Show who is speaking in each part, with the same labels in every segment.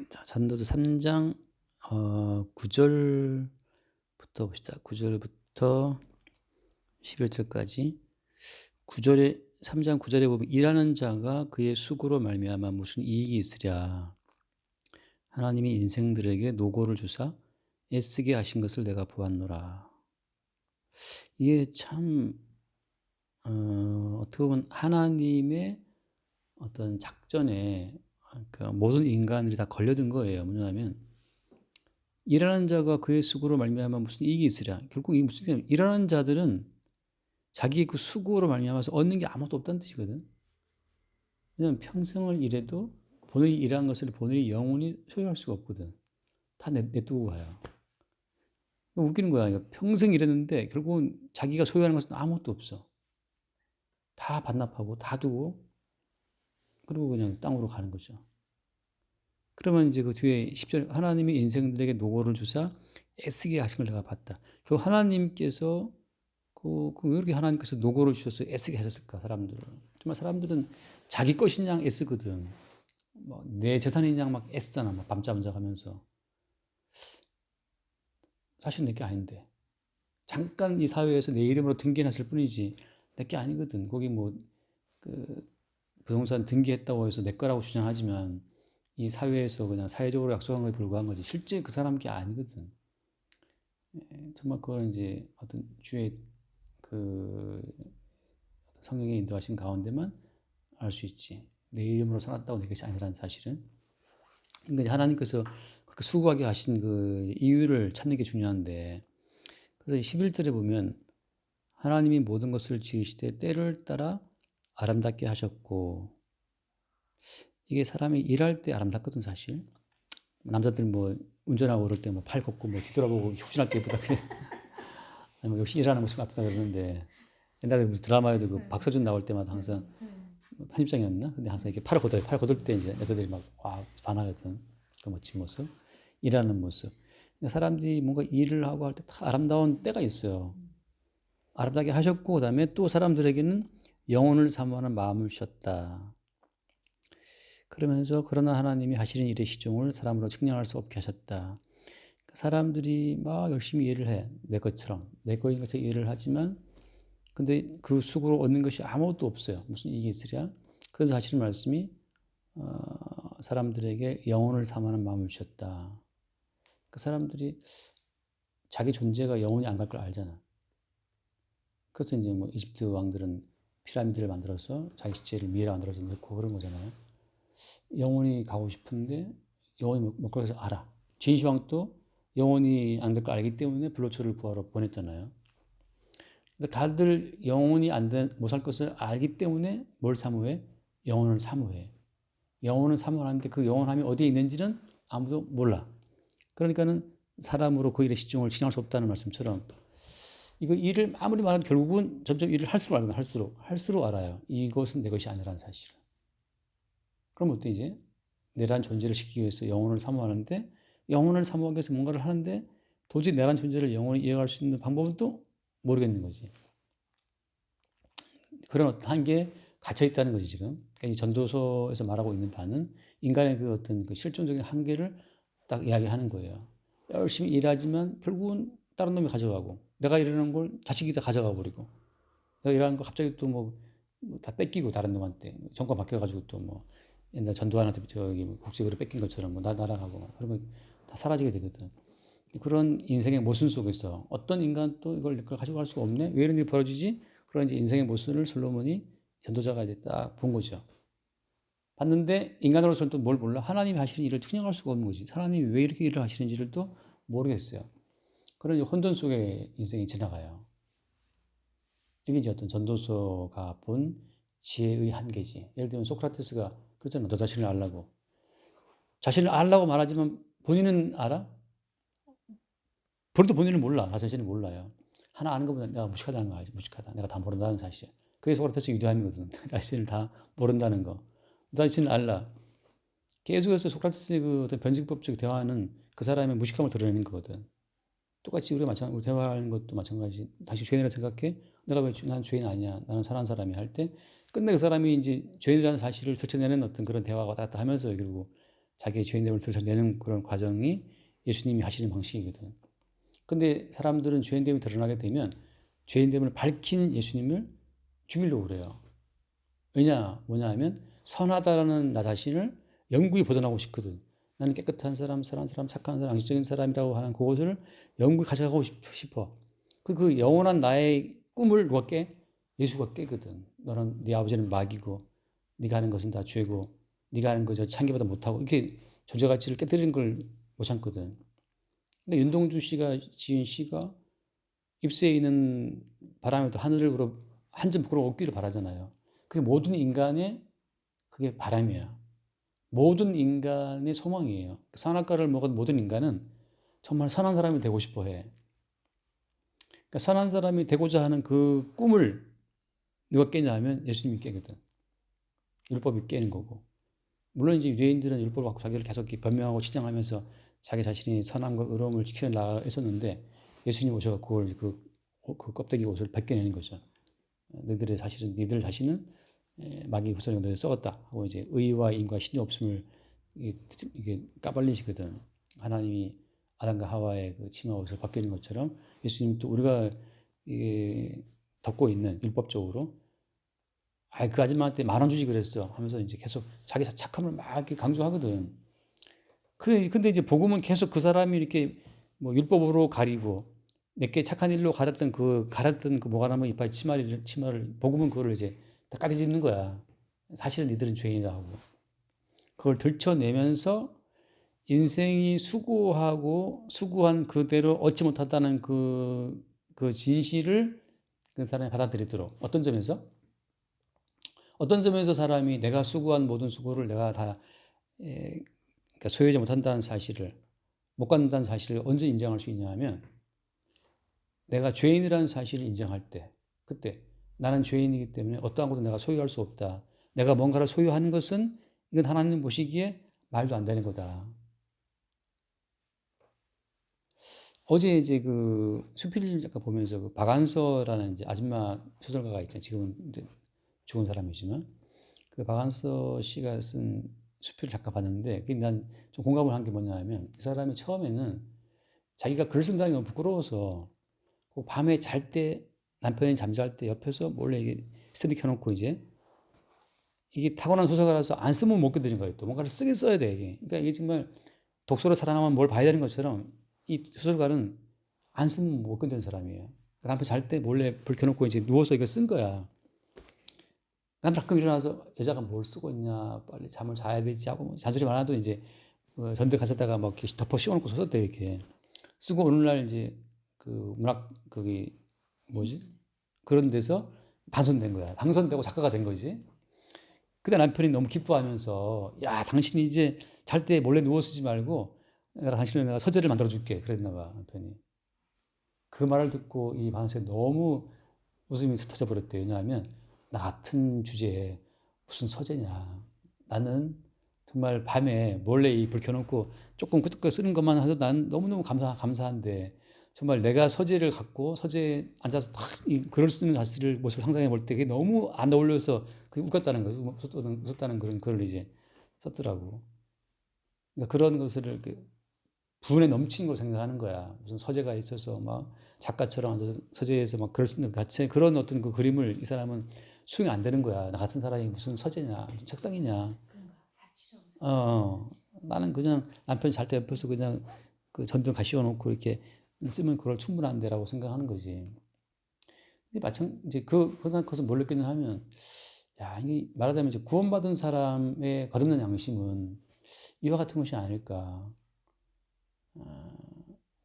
Speaker 1: 자, 전도서 3장 9절부터 봅시다. 9절부터 11절까지. 9절에 3장 9절에 보면 일하는 자가 그의 수고로 말미암아 무슨 이익이 있으랴. 하나님이 인생들에게 노고를 주사 애쓰게 하신 것을 내가 보았노라. 이게 참 어떻게 보면 하나님의 어떤 작전에 그러니까 모든 인간들이 다 걸려든 거예요. 뭐냐면 일하는 자가 그의 수고로 말미암아 무슨 이익이 있으랴. 결국 이게 무슨 얘기냐면 일하는 자들은 자기 그 수고로 말미암아서 얻는 게 아무것도 없다는 뜻이거든. 왜냐하면 평생을 일해도 본인이 일한 것을 본인이 영원히 소유할 수가 없거든. 다 내두고 가요. 웃기는 거야. 평생 일했는데 결국은 자기가 소유하는 것은 아무것도 없어. 다 반납하고 다 두고 그리고 그냥 땅으로 가는 거죠. 그러면 이제 그 뒤에 10절 하나님이 인생들에게 노고를 주사 애쓰게 하신 걸 내가 봤다. 결국 하나님께서 왜 이렇게 하나님께서 노고를 주셔서 애쓰게 하셨을까 사람들을. 정말 사람들은 자기 것인 양 애쓰거든. 뭐 내 재산인 양 막 애쓰잖아. 막 밤잠 자가면서. 사실 내게 아닌데. 잠깐 이 사회에서 내 이름으로 등기해놨을 뿐이지 내게 아니거든. 거기 뭐 그 부동산 등기했다고 해서 내 거라고 주장하지만 이 사회에서 그냥 사회적으로 약속한 거에 불과한 거지 실제 그 사람 게 아니거든. 정말 그걸 이제 어떤 주의 그 성령의 인도하신 가운데만 알 수 있지. 내 이름으로 살았다고 내 것이 아니라는 사실은. 그러니까 하나님께서 그렇게 수고하게 하신 그 이유를 찾는 게 중요한데, 그래서 11절에 보면 하나님이 모든 것을 지으시되 때를 따라 아름답게 하셨고, 이게 사람이 일할 때 아름답거든 사실. 남자들 뭐 운전하고 그럴 때 뭐 팔 걷고 뭐 뒤돌아보고 후진할 때 예쁘다 그래. 뭐 역시 일하는 모습이 아프다 그러는데 옛날에 무슨 드라마에도 그 박서준 나올 때마다 항상 편집장이었나? 근데 항상 이렇게 팔 걷을 때 이제 여자들이 막 와 반하거든. 그 멋진 모습, 일하는 모습. 그러니까 사람들이 뭔가 일을 하고 할 때 다 아름다운 때가 있어요. 아름답게 하셨고 그다음에 또 사람들에게는 영혼을 사모하는 마음을 주셨다. 그러면서 그러나 하나님이 하시는 일의 시종을 사람으로 측량할 수 없게 하셨다. 사람들이 막 열심히 일을 해. 내 것처럼. 내 거인 것처럼 일을 하지만 근데 그 수고로 얻는 것이 아무것도 없어요. 무슨 이익이 있으랴? 그래서 하시는 말씀이 사람들에게 영혼을 사모하는 마음을 주셨다. 그 사람들이 자기 존재가 영혼이 안 갈 걸 알잖아. 그래서 이제 뭐 이집트 왕들은 피라미드를 만들어서 자기 시체를 미에다 만들어서 넣고 그런 거잖아요. 영혼이 가고 싶은데 영혼이 못 가서 알아. 진시황도 영혼이 안 될 걸 알기 때문에 불로초를 구하러 보냈잖아요. 그러니까 다들 영혼이 못 살 것을 알기 때문에 뭘 사모해? 영혼을 사모해. 영혼을 사모하는데 그 영혼함이 어디에 있는지는 아무도 몰라. 그러니까는 사람으로 그 일의 시종을 지정할 수 없다는 말씀처럼 이거 일을 아무리 말해도 결국은 점점 일을 할수록 알거든. 할수록 알아요. 이것은 내 것이 아니라는 사실을. 그럼 어때 이제? 내란 존재를 지키기 위해서 영혼을 사모하는데 영혼을 사모하기 위해서 뭔가를 하는데 도저히 내란 존재를 영원히 이어갈 수 있는 방법은 또 모르겠는 거지. 그런 어떤 한계에 갇혀 있다는 거지 지금. 그러니까 이 전도서에서 말하고 있는 바는 인간의 그 어떤 그 실존적인 한계를 딱 이야기하는 거예요. 열심히 일하지만 결국은 다른 놈이 가져가고 내가 일하는 걸 자식이 다 가져가 버리고 내가 일하는 걸 갑자기 또 뭐 다 뺏기고 다른 놈한테 정권 바뀌어가지고 또 뭐 옛날 전두환한테 저기 국적으로 뺏긴 것처럼 뭐 날아가고 그러면 다 사라지게 되거든. 그런 인생의 모순 속에서 어떤 인간 또 이걸 가지고 갈 수가 없네? 왜 이런 일이 벌어지지? 그런 이제 인생의 모순을 솔로몬이 전도자가 이제 딱 본 거죠. 봤는데 인간으로서는 또 뭘 몰라? 하나님이 하시는 일을 측량할 수가 없는 거지. 하나님이 왜 이렇게 일을 하시는지를 또 모르겠어요. 그런 혼돈 속에 인생이 지나가요. 이게 이제 어떤 전도서가 본 지혜의 한계지. 예를 들면 소크라테스가 그랬잖아. 너 자신을 알라고. 자신을 알라고 말하지만 본인은 알아? 본인은 몰라. 나 자신을 몰라요. 하나 아는 것보다 내가 무식하다는 거 알지. 무식하다. 내가 다 모른다는 사실. 그게 소크라테스 유대함이거든. 자신을 다 모른다는 거. 나 자신을 알라. 계속해서 소크라테스의 그 어떤 변증법적 대화는 그 사람의 무식함을 드러내는 거거든. 똑같이 우리가 우리 대화하는 것도 마찬가지. 다시 죄인이라 생각해? 내가 왜 난 죄인 아니야? 나는 선한 사람이 할 때 끝내 그 사람이 이제 죄인이라는 사실을 들춰내는 어떤 그런 대화가 왔다 갔다 하면서 결국 자기의 죄인됨을 드러내는 그런 과정이 예수님이 하시는 방식이거든. 근데 사람들은 죄인됨이 드러나게 되면 죄인됨을 밝힌 예수님을 죽이려고 그래요. 뭐냐 하면 선하다라는 나 자신을 영구히 보존하고 싶거든. 나는 깨끗한 사람, 선한 사람, 착한 사람, 양심적인 사람이라고 하는 그것을 영구히 가져가고 싶어. 그 영원한 나의 꿈을 누가 깨? 예수가 깨거든. 너는 네 아버지는 마귀고 네가 하는 것은 다 죄고 네가 하는 거저 창기보다 못하고 이렇게 존재 가치를 깨뜨리는 걸 못 참거든. 근데 윤동주 씨가 지은 시가 입새에 있는 바람에도 하늘을 불어 한 점 불어 얻기를 바라잖아요. 그게 모든 인간의 그게 바람이야. 모든 인간의 소망이에요. 선악과를 먹은 모든 인간은 정말 선한 사람이 되고 싶어 해. 그러니까 선한 사람이 되고자 하는 그 꿈을 누가 깨냐 하면 예수님이 깨거든. 율법이 깨는 거고. 물론 이제 유대인들은 율법을 갖고 자기를 계속 변명하고 치장하면서 자기 자신이 선함과 의로움을 지켜나가 했었는데 예수님 오셔서 그걸 그 껍데기 옷을 벗겨내는 거죠. 너희들 자신은 마귀 후손이 너희를 썩었다 하고 이제 의와 인과 신이 없음을 이게 까발리시거든. 하나님이 아담과 하와의 그 치마 옷을 벗기는 것처럼 예수님도 우리가 덮고 있는 율법적으로 그 아줌마한테 10,000원 주지 그랬어 하면서 이제 계속 자기 착함을 막 이렇게 강조하거든. 그래, 근데 이제 복음은 계속 그 사람이 이렇게 뭐 율법으로 가리고 내게 착한 일로 가렸던 그 모가나무 이빨 치마를 복음은 그거를 이제 다 까디집는 거야. 사실은 니들은 죄인이다 하고 그걸 들춰내면서 인생이 수고한 그대로 얻지 못했다는 그 진실을 그 사람이 받아들이도록 어떤 점에서 사람이 내가 수고한 모든 수고를 내가 다 그러니까 소유하지 못한다는 사실을 못 갖는다는 사실을 언제 인정할 수 있냐 하면 내가 죄인이라는 사실을 인정할 때 그때 나는 죄인이기 때문에 어떠한 것도 내가 소유할 수 없다. 내가 뭔가를 소유하는 것은 이건 하나님 보시기에 말도 안 되는 거다. 어제 이제 그 수필 작가 보면서 그 박안서라는 이제 아줌마 소설가가 있잖아요. 지금은 이제 죽은 사람이지만 그 박안서 씨가 쓴 수필 작가 봤는데 그게 난 좀 공감을 한 게 뭐냐 하면 이 사람이 처음에는 자기가 글 쓴다는 게 너무 부끄러워서 그 밤에 잘 때 남편이 잠잘 때 옆에서 몰래 이게 스탠드 켜놓고 이게 타고난 소설가라서 안 쓰면 못 견디는 거예요. 또 뭔가를 쓰긴 써야 돼 이게. 그러니까 이게 정말 독서를 사랑하면 뭘 봐야 되는 것처럼 이 소설가는 안 쓰면 못 견디는 사람이에요. 그러니까 남편 잘 때 몰래 불 켜놓고 이제 누워서 이거 쓴 거야. 남편 가끔 일어나서 여자가 뭘 쓰고 있냐 빨리 잠을 자야 되지 하고 뭐 잔소리 많아도 이제 전대 가셨다가 막 이렇게 덮어 씌워놓고 썼대 이렇게 쓰고 어느 날 이제 그 문학 거기 뭐지 그런 데서 당선된 거야. 당선되고 작가가 된 거지. 그때 남편이 너무 기뻐하면서 야 당신이 이제 잘 때 몰래 누워 쓰지 말고 내가 서재를 만들어 줄게 그랬나 봐 남편이. 그 말을 듣고 이 방석에 너무 웃음이 터져버렸대요. 왜냐하면 나 같은 주제에 무슨 서재냐. 나는 정말 밤에 몰래 이 불 켜놓고 조금 끄떡끄떡 쓰는 것만 해도 난 너무너무 감사한데 정말 내가 서재를 갖고 서재에 앉아서 딱 이 글을 쓰는 자세를 모습을 상상해 볼 때 그게 너무 안 어울려서 그게 웃겼다는 거죠. 웃었다는 그런 글을 이제 썼더라고. 그러니까 그런 것을 분에 넘치는 걸 생각하는 거야. 무슨 서재가 있어서 막 작가처럼 앉아서 서재에서 막 글을 쓰는 것 같이 그런 어떤 그 그림을 이 사람은 수용이 안 되는 거야. 나 같은 사람이 무슨 서재냐, 무슨 책상이냐. 나는 그냥 남편이 잘 때 옆에서 그냥 그 전등 가시워 놓고 이렇게 쓰면 그걸 충분한데라고 생각하는 거지. 근데 이제 그것은 뭘 느끼냐 하면, 야, 이게 말하자면 이제 구원받은 사람의 거듭난 양심은 이와 같은 것이 아닐까.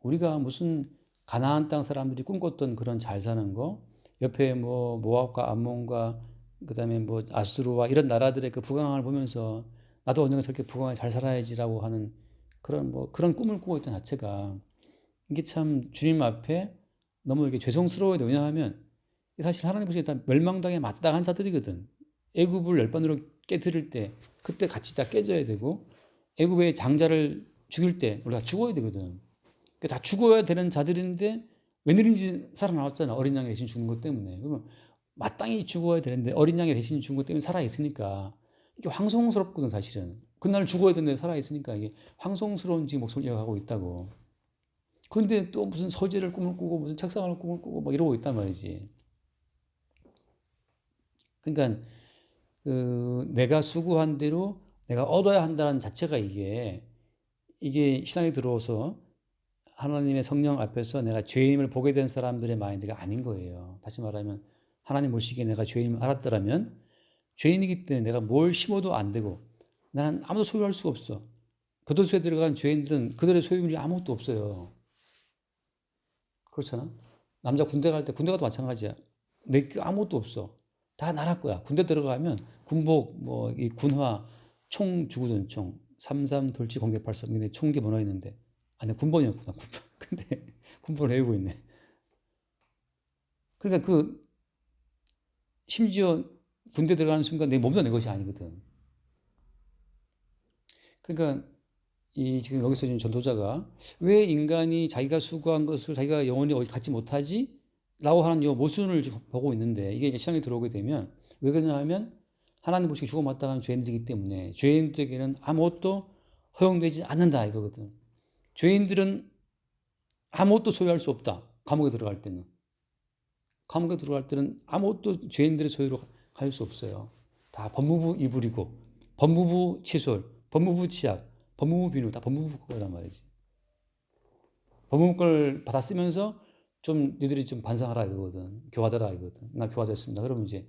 Speaker 1: 우리가 무슨 가나안 땅 사람들이 꿈꿨던 그런 잘 사는 거, 옆에 뭐 모압과 암몬과 그다음에 뭐 아수르와 이런 나라들의 그 부강을 보면서 나도 언젠가 저렇게 부강하게 잘 살아야지라고 하는 그런 꿈을 꾸고 있던 자체가 이게 참 주님 앞에 너무 이게 죄송스러워요. 왜냐하면 사실 하나님 보시기에 다 멸망당에 마땅한 자들이거든. 애굽을 열 번으로 깨뜨릴 때 그때 같이 다 깨져야 되고 애굽의 장자를 죽일 때 우리가 죽어야 되거든. 다 죽어야 되는 자들인데 웬일인지 살아나왔잖아. 어린 양이 대신 죽는 것 때문에. 그러면 마땅히 죽어야 되는데 어린 양이 대신 죽은 것 때문에 살아있으니까 이게 황송스럽거든 사실은. 그날 죽어야 되는데 살아있으니까 이게 황송스러운 지금 목소리를 이어가고 있다고. 그런데 또 무슨 서재를 꿈을 꾸고 무슨 책상을 꿈을 꾸고 막 이러고 있단 말이지. 그러니까 내가 수고한 대로 내가 얻어야 한다는 자체가 이게 신앙에 들어와서 하나님의 성령 앞에서 내가 죄인임을 보게 된 사람들의 마인드가 아닌 거예요. 다시 말하면 하나님 보시기에 내가 죄인임을 알았더라면 죄인이기 때문에 내가 뭘 심어도 안 되고 나는 아무도 소유할 수가 없어. 교도소에 들어간 죄인들은 그들의 소유물이 아무것도 없어요. 그렇잖아? 남자 군대 갈 때 군대 가도 마찬가지야. 내게 아무것도 없어. 다 나라 거야. 군대 들어가면 군복, 뭐, 이 군화, 총 주구전 총, 33 돌치 공개 83 근데 총기 번호 있는데 아니 군번이었구나. 군번. 근데 군번을 외우고 있네. 그러니까 심지어 군대 들어가는 순간 내 몸도 내 것이 아니거든. 그러니까 지금 여기서 지금 전도자가 왜 인간이 자기가 수고한 것을 자기가 영원히 어디 갖지 못하지? 라고 하는 이 모순을 지금 보고 있는데 이게 이제 신앙에 들어오게 되면 왜 그러냐 하면 하나님 보시기 죽어 마땅한 죄인들이기 때문에 죄인들에게는 아무것도 허용되지 않는다 이거거든. 죄인들은 아무것도 소유할 수 없다. 감옥에 들어갈 때는. 감옥에 들어갈 때는 아무것도 죄인들의 소유로 갈 수 없어요. 다 법무부 이불이고 법무부 칫솔, 법무부 치약, 법무부 비누 다 법무부 거란 말이지. 법무부 걸 받아 쓰면서 좀 니들이 좀 반성하라 이거거든. 교화되라 이거거든. 나 교화됐습니다. 그러면 이제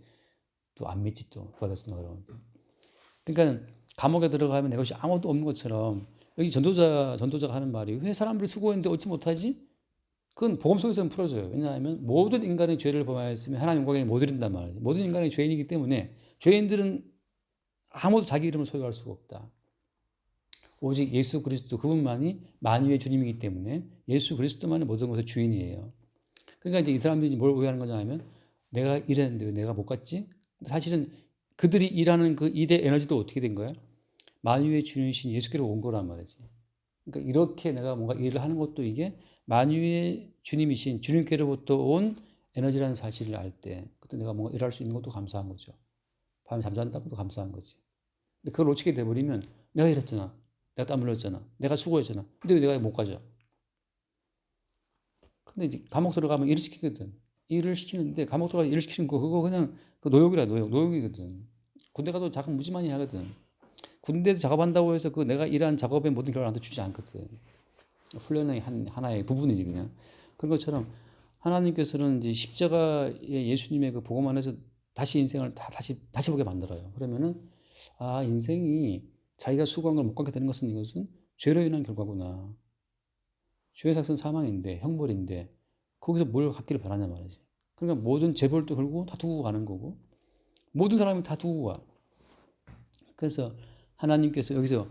Speaker 1: 또 안 믿지 또 교화됐습니다. 그러면. 그러니까 감옥에 들어가면 내 것이 아무것도 없는 것처럼 여기 전도자가 하는 말이 왜 사람들이 수고했는데 얻지 못하지? 그건 복음 속에서는 풀어져요. 왜냐하면 모든 인간의 죄를 범하였으면 하나님 영광에 못 이른단 말이에요. 모든 인간이 죄인이기 때문에 죄인들은 아무도 자기 이름을 소유할 수가 없다. 오직 예수 그리스도 그분만이 만유의 주님이기 때문에 예수 그리스도만이 모든 것의 주인이에요. 그러니까 이제 이 사람들이 뭘 오해하는 거냐 하면 내가 일했는데 왜 내가 못 갔지? 사실은 그들이 일하는 그 일의 에너지도 어떻게 된 거야? 만유의 주님이신 예수께로 온 거란 말이지. 그러니까 이렇게 내가 뭔가 일을 하는 것도 이게 만유의 주님이신 주님께로부터 온 에너지라는 사실을 알 때 그때 내가 뭔가 일할 수 있는 것도 감사한 거죠. 밤에 잠잔다고도 감사한 거지. 근데 그걸 놓치게 돼버리면 내가 일했잖아. 내가 땀 흘렸잖아. 내가 수고했잖아. 근데 왜 내가 못 가져? 근데 이제 감옥 들어가면 일을 시키거든. 일을 시키는데 감옥 들어가 일을 시키는 거 그거 그냥 그 노역이라 노역이거든. 군대 가도 작업 무지만이 하거든. 군대에서 작업한다고 해서 그 내가 일한 작업의 모든 결과를 나한테 주지 않거든. 훈련의 하나의 부분이지 그냥. 그런 것처럼 하나님께서는 이제 십자가의 예수님의 그 복음 안에서 다시 인생을 다시 보게 만들어요. 그러면은 인생이 자기가 수고한 걸 못 갖게 되는 것은 이것은 죄로 인한 결과구나. 죄의 삭은 사망인데 형벌인데 거기서 뭘 갖기를 바라냐 말이지. 그러니까 모든 재벌도 결국 다 두고 가는 거고 모든 사람이 다 두고 가. 그래서 하나님께서 여기서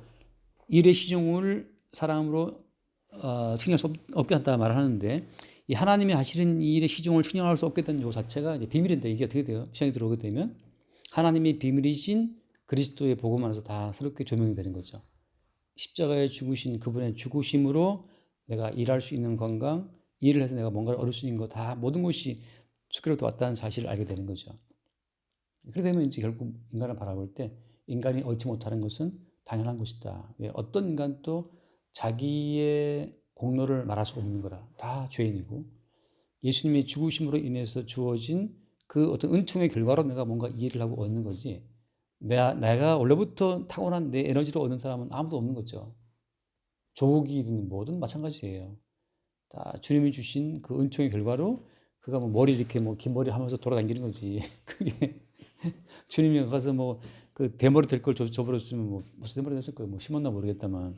Speaker 1: 일의 시종을 사람으로 측량할 수 없게 한다 말을 하는데 이 하나님이 하시는 이 일의 시종을 측량할 수 없게 된 요 자체가 이제 비밀인데 이게 어떻게 돼요? 시간이 들어오게 되면 하나님이 비밀이신 그리스도의 복음 안에서 다 새롭게 조명이 되는 거죠. 십자가에 죽으신 그분의 죽으심으로 내가 일할 수 있는 건강, 일을 해서 내가 뭔가를 얻을 수 있는 거 다 모든 것이 주께로부터 왔다는 사실을 알게 되는 거죠. 그렇게 되면 이제 결국 인간을 바라볼 때 인간이 얻지 못하는 것은 당연한 것이다. 왜 어떤 인간도 자기의 공로를 말할 수 없는 거라. 다 죄인이고 예수님의 죽으심으로 인해서 주어진 그 어떤 은총의 결과로 내가 뭔가 이해를 하고 얻는 거지. 내가 원래부터 타고난 내 에너지로 얻는 사람은 아무도 없는 거죠. 조국이든 뭐든 마찬가지예요. 다 주님이 주신 그 은총의 결과로 그가 뭐 머리 이렇게 뭐 긴 머리 하면서 돌아다니는 거지. 그게 주님이 가서 뭐 그 대머리 될 걸 줘버렸으면 뭐 무슨 대머리 됐을 거예요. 뭐 심었나 모르겠다만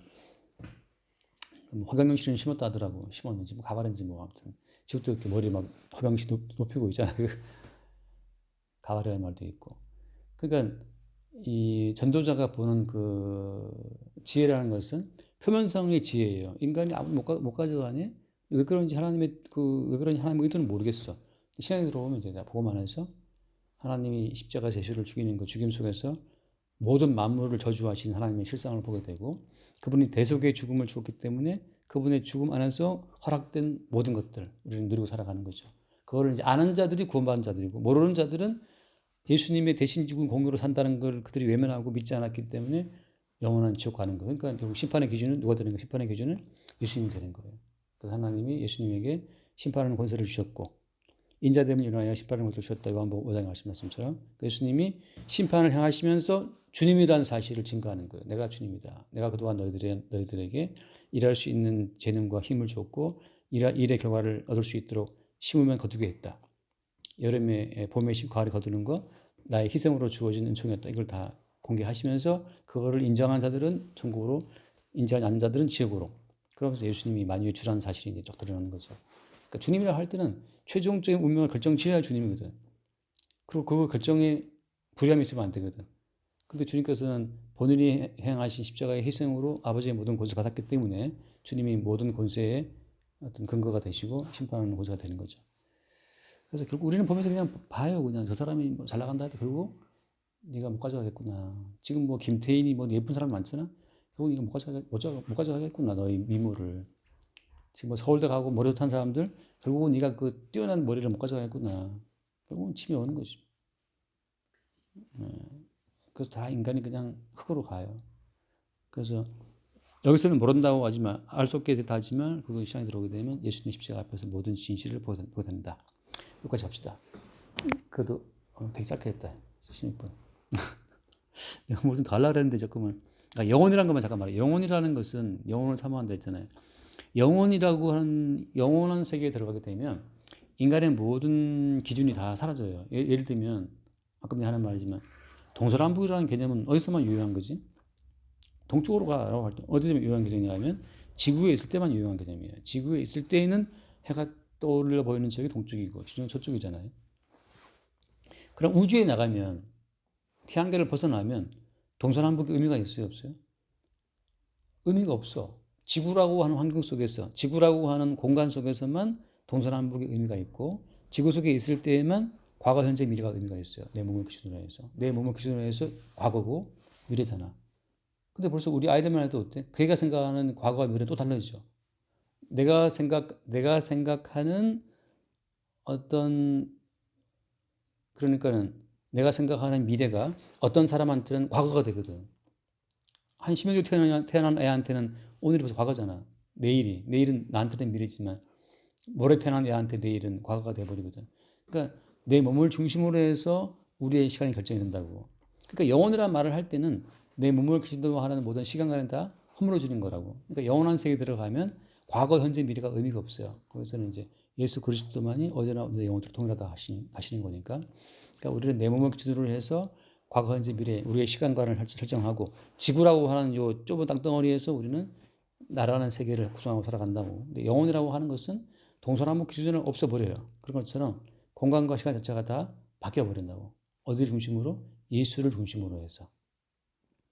Speaker 1: 뭐 허경영 씨는 심었다 하더라고. 심었는지 뭐 가발인지 뭐 아무튼 지금도 이렇게 머리 막 허경영 씨 높이고 있잖아. 그 가발이라는 말도 있고. 그러니까 이 전도자가 보는 그 지혜라는 것은 표면상의 지혜예요. 인간이 아무도 못 가져가니 왜 그런지 왜 그런지 하나님의 의도는 모르겠어. 신앙에 들어오면 이제 복음 안에서 하나님이 십자가 제수를 죽이는 그 죽임 속에서 모든 만물을 저주하신 하나님의 실상을 보게 되고 그분이 대속의 죽음을 주었기 때문에 그분의 죽음 안에서 허락된 모든 것들 우리는 누리고 살아가는 거죠. 그거를 이제 아는 자들이 구원받은 자들이고 모르는 자들은 예수님의 대신 죽은 공로로 산다는 걸 그들이 외면하고 믿지 않았기 때문에 영원한 지옥 가는 거예요. 그러니까 결국 심판의 기준은 누가 되는 거예요? 심판의 기준은 예수님이 되는 거예요. 그래서 하나님이 예수님에게 심판하는 권세를 주셨고 인자됨을 인하여 심판하는 권세를 주셨다. 요한복음 5장에 말씀처럼 예수님이 심판을 향하시면서 주님이라는 사실을 증거하는 거예요. 내가 주님이다. 내가 그동안 너희들에게 일할 수 있는 재능과 힘을 줬고 일의 결과를 얻을 수 있도록 심으면 거두게 했다. 여름에 봄에 가을에 거두는 거 나의 희생으로 주어진 은총이었다. 이걸 다 공개하시면서 그거를 인정한 자들은 천국으로 인정하지 않는 자들은 지옥으로. 그러면서 예수님이 만유의 주라는 사실이 이제 쫙 드러나는 거죠. 그러니까 주님이라 할 때는 최종적인 운명을 결정지어야 주님이거든. 그리고 그 결정에 불의함이 있으면 안 되거든. 근데 주님께서는 본인이 행하신 십자가의 희생으로 아버지의 모든 권세를 받았기 때문에 주님이 모든 권세의 어떤 근거가 되시고 심판하는 권세가 되는 거죠. 그래서 결국 우리는 보면서 그냥 봐요. 그냥 저 사람이 뭐 잘 나간다 해도 결국 네가 못 가져가겠구나. 지금 뭐 김태인이 뭐 예쁜 사람 많잖아. 결국 네가 못 가져가겠구나. 너의 미모를. 지금 뭐 서울대 가고 머리 좋은 사람들 결국은 네가 그 뛰어난 머리를 못 가져가겠구나. 결국은 침이 오는 거지. 그래서 다 인간이 그냥 흙으로 가요. 그래서 여기서는 모른다고 하지만 알 수 없게 하지만 그 시간이 들어오게 되면 예수님 십자가 앞에서 모든 진실을 보게 된다. 여기까지 합시다. 그래도 되게 짧게 했다. 16분. 내가 무슨 더 하려고 했는데 잠깐만. 그러니까 영혼이라는 것만 잠깐 말해. 영혼이라는 것은 영혼을 사모한다 했잖아요. 영혼이라고 하는 영원한 세계에 들어가게 되면 인간의 모든 기준이 다 사라져요. 예를 들면 아까 내가 하는 말이지만 동서남북이라는 개념은 어디서만 유효한 거지? 동쪽으로 가라고 할 때 어디서 유효한 개념이냐면 지구에 있을 때만 유효한 개념이에요. 지구에 있을 때에는 해가 떠올려 보이는 지역이 동쪽이고 지구는 저쪽이잖아요. 그럼 우주에 나가면 태양계를 벗어나면 동서남북의 의미가 있어요, 없어요? 의미가 없어. 지구라고 하는 환경 속에서, 지구라고 하는 공간 속에서만 동서남북의 의미가 있고 지구 속에 있을 때에만 과거, 현재, 미래가 의미가 있어요. 내 몸을 기준으로 해서. 내 몸을 기준으로 해서 과거고 미래잖아. 근데 벌써 우리 아이들만 해도 어때? 그애가 생각하는 과거와 미래는 또 달라지죠. 내가 생각하는 어떤, 그러니까는 내가 생각하는 미래가 어떤 사람한테는 과거가 되거든. 한 10년 뒤에 태어난 애한테는 오늘이 벌써 과거잖아. 내일은 나한테는 미래지만 모레 태어난 애한테 내일은 과거가 돼버리거든. 그러니까 내 몸을 중심으로 해서 우리의 시간이 결정이 된다고. 그러니까 영혼이라는 말을 할 때는 내 몸을 기준으로 하는 모든 시간과는 다 허물어지는 거라고. 그러니까 영원한 세계에 들어가면 과거, 현재, 미래가 의미가 없어요. 거기서는 이제 예수 그리스도만이 어제나 오늘 영원토록 동일하다 하시는 거니까. 그러니까 우리는 내 몸을 기준으로 해서 과거, 현재, 미래 우리의 시간관을 설정하고 지구라고 하는 요 좁은 땅덩어리에서 우리는 나라는 세계를 구성하고 살아간다고. 근데 영혼이라고 하는 것은 동서남북 기준은 없어버려요. 그런 것처럼 공간과 시간 자체가 다 바뀌어버린다고. 어디를 중심으로? 예수를 중심으로 해서.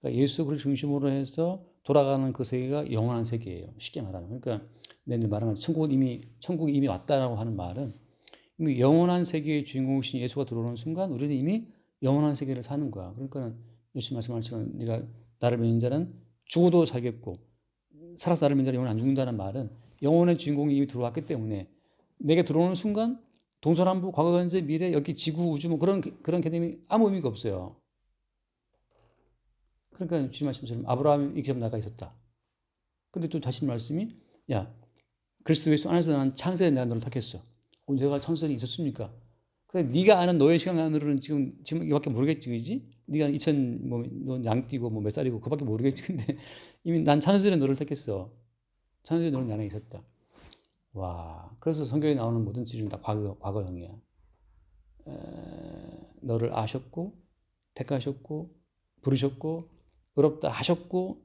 Speaker 1: 그러니까 예수를 중심으로 해서 돌아가는 그 세계가 영원한 세계예요. 쉽게 말하면. 그러니까 내가 말하면 천국이 이미 왔다라고 하는 말은 이미 영원한 세계의 주인공이신 예수가 들어오는 순간 우리는 이미 영원한 세계를 사는 거야. 그러니까 예수 말씀하시면 네가 나를 믿는 자는 죽어도 살겠고 살아서 나를 믿는 자는 영원 안 죽는다는 말은 영혼의 주인공이 이미 들어왔기 때문에 내게 들어오는 순간 동서남북 과거 현재 미래 여기 지구 우주 뭐 그런 개념이 아무 의미가 없어요. 그러니까 주님 말씀처럼 아브라함이 이렇게 나가 있었다. 근데 또 다시 말씀이 야 그리스도 예수 안에서 난 창세에 내가 너를 택했어. 내가 천선이 있었습니까? 그래 네가 아는 너의 시간으로는 지금 이밖에 모르겠지, 그지? 네가 2000 뭐 너 양띠고 뭐 몇 살이고 그밖에 모르겠지. 근데 이미 난 찬스에 너를 택했어. 찬스에 너는 내 안에 있었다. 와, 그래서 성경에 나오는 모든 지리는 다 과거형이야. 너를 아셨고 택하셨고 부르셨고 의롭다 하셨고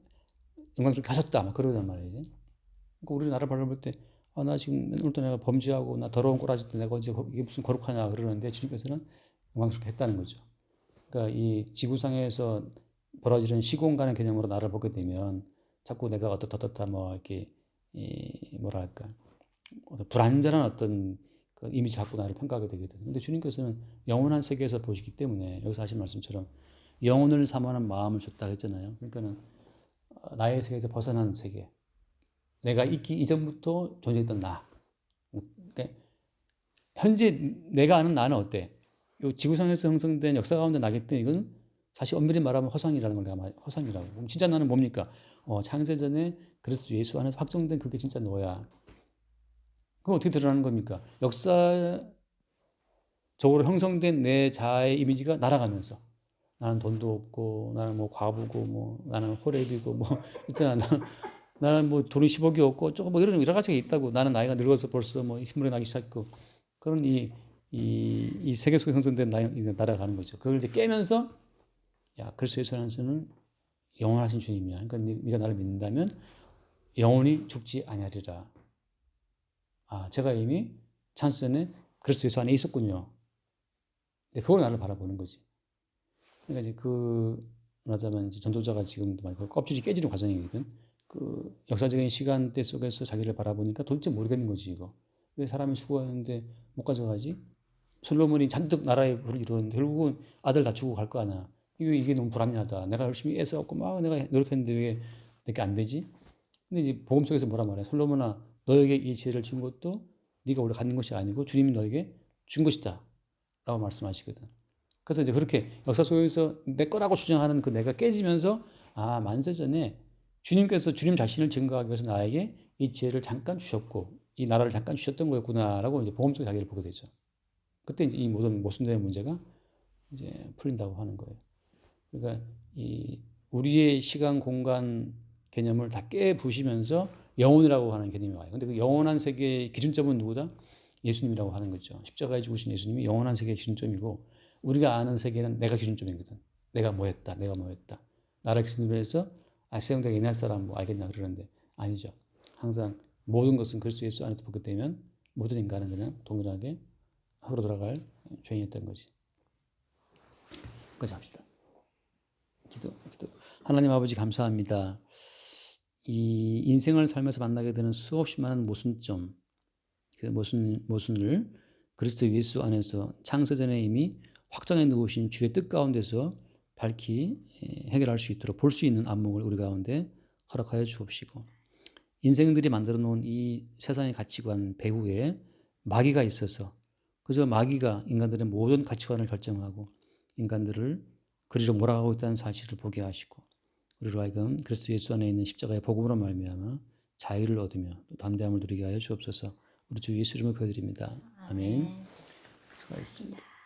Speaker 1: 영광스럽게 하셨다. 막 그러단 말이지. 그러니까 우리 나를 바라볼 때 나 지금 오늘도 내가 범죄하고 나 더러운 꼬라지 때 내가 이제 이게 무슨 거룩하냐 그러는데 주님께서는 영광스럽게 했다는 거죠. 그러니까 이 지구상에서 벌어지는 시공간의 개념으로 나를 보게 되면 자꾸 내가 어떻다 뭐 이렇게 뭐랄까 불완전한 어떤 그 이미지를 갖고 나를 평가하게 되거든. 근데 주님께서는 영원한 세계에서 보시기 때문에 여기서 하신 말씀처럼 영혼을 사모하는 마음을 줬다 했잖아요. 그러니까는 나의 세계에서 벗어난 세계. 내가 있기 이전부터 존재했던 나. 그러니까 현재 내가 아는 나는 어때? 요 지구상에서 형성된 역사 가운데 나기 때문에 이건 사실 엄밀히 말하면 허상이라는 걸 내가 허상이라고. 그럼 진짜 나는 뭡니까? 창세전에 그리스도 예수 안에서 확정된 그게 진짜 너야. 그건 어떻게 드러나는 겁니까? 역사적으로 형성된 내 자아의 이미지가 날아가면서 나는 돈도 없고 나는 뭐 과부고 뭐 나는 호랩이고 뭐 있잖아. 나는 뭐 돈이 10억이 없고 조금 뭐 이런 여러 가지가 있다고. 나는 나이가 늙어서 벌써 뭐 힘들어 나기 시작했고 그런 이 세계 속에 형성된 날아가는 거죠. 그걸 이제 깨면서 야 그리스도 예수 안에서는 영원하신 주님이야. 그러니까 네가 나를 믿는다면 영원히 죽지 아니하리라. 제가 이미 찬스전에 그리스도 예수 안에 있었군요. 그걸 나를 바라보는 거지. 그러니까 이제 말하자면 이제 전도자가 지금 껍질이 깨지는 과정이거든. 그 역사적인 시간대 속에서 자기를 바라보니까 도대체 모르겠는 거지 이거. 왜 사람이 수고하는데 못 가져가지? 솔로몬이 잔뜩 나라에 부를 이루었는데 결국은 아들 다 주고 갈 거 아니야. 이게 너무 불합리하다. 내가 열심히 애써갖고 막 내가 노력했는데 왜 내게 안 되지? 근데 이제 복음 속에서 뭐라 말해? 솔로몬아, 너에게 이 지혜를 준 것도 네가 원래 갖는 것이 아니고 주님이 너에게 준 것이다. 라고 말씀하시거든. 그래서 이제 그렇게 역사 속에서 내 거라고 주장하는 그 내가 깨지면서 만세전에 주님께서 주님 자신을 증거하기 위해서 나에게 이 지혜를 잠깐 주셨고 이 나라를 잠깐 주셨던 거였구나라고 이제 복음 속의 자기를 보게 되죠. 그때 이제 이 모든 모순되는 문제가 이제 풀린다고 하는 거예요. 그러니까 이 우리의 시간 공간 개념을 다 깨부시면서 영혼이라고 하는 개념이 와요. 근데 그 영원한 세계의 기준점은 누구다? 예수님이라고 하는 거죠. 십자가에 죽으신 예수님이 영원한 세계의 기준점이고 우리가 아는 세계는 내가 기준점이거든. 내가 뭐 했다. 나를 기준으로 해서 세상대 옛날 사람 뭐 알겠나 그러는데 아니죠. 항상 모든 것은 그리스도 예수 안에서 보게 되면 모든 인간은 그냥 동일하게 흙으로 돌아갈 죄인이었던 거지. 끝까지 합시다. 기도. 하나님 아버지 감사합니다. 이 인생을 살면서 만나게 되는 수없이 많은 모순점, 그 모순을 그리스도 예수 안에서 창세전에 이미 확정해 놓으신 주의 뜻 가운데서 밝히 해결할 수 있도록 볼 수 있는 안목을 우리 가운데 허락하여 주옵시고, 인생들이 만들어 놓은 이 세상의 가치관 배후에 마귀가 있어서 그저 마귀가 인간들의 모든 가치관을 결정하고 인간들을 그리로 몰아가고 있다는 사실을 보게 하시고 우리로 하여금 그리스도 예수 안에 있는 십자가의 복음으로 말미암아 자유를 얻으며 또 담대함을 누리게 하여 주옵소서. 우리 주 예수 이름으로 기도드립니다. 아멘. 수고하셨습니다.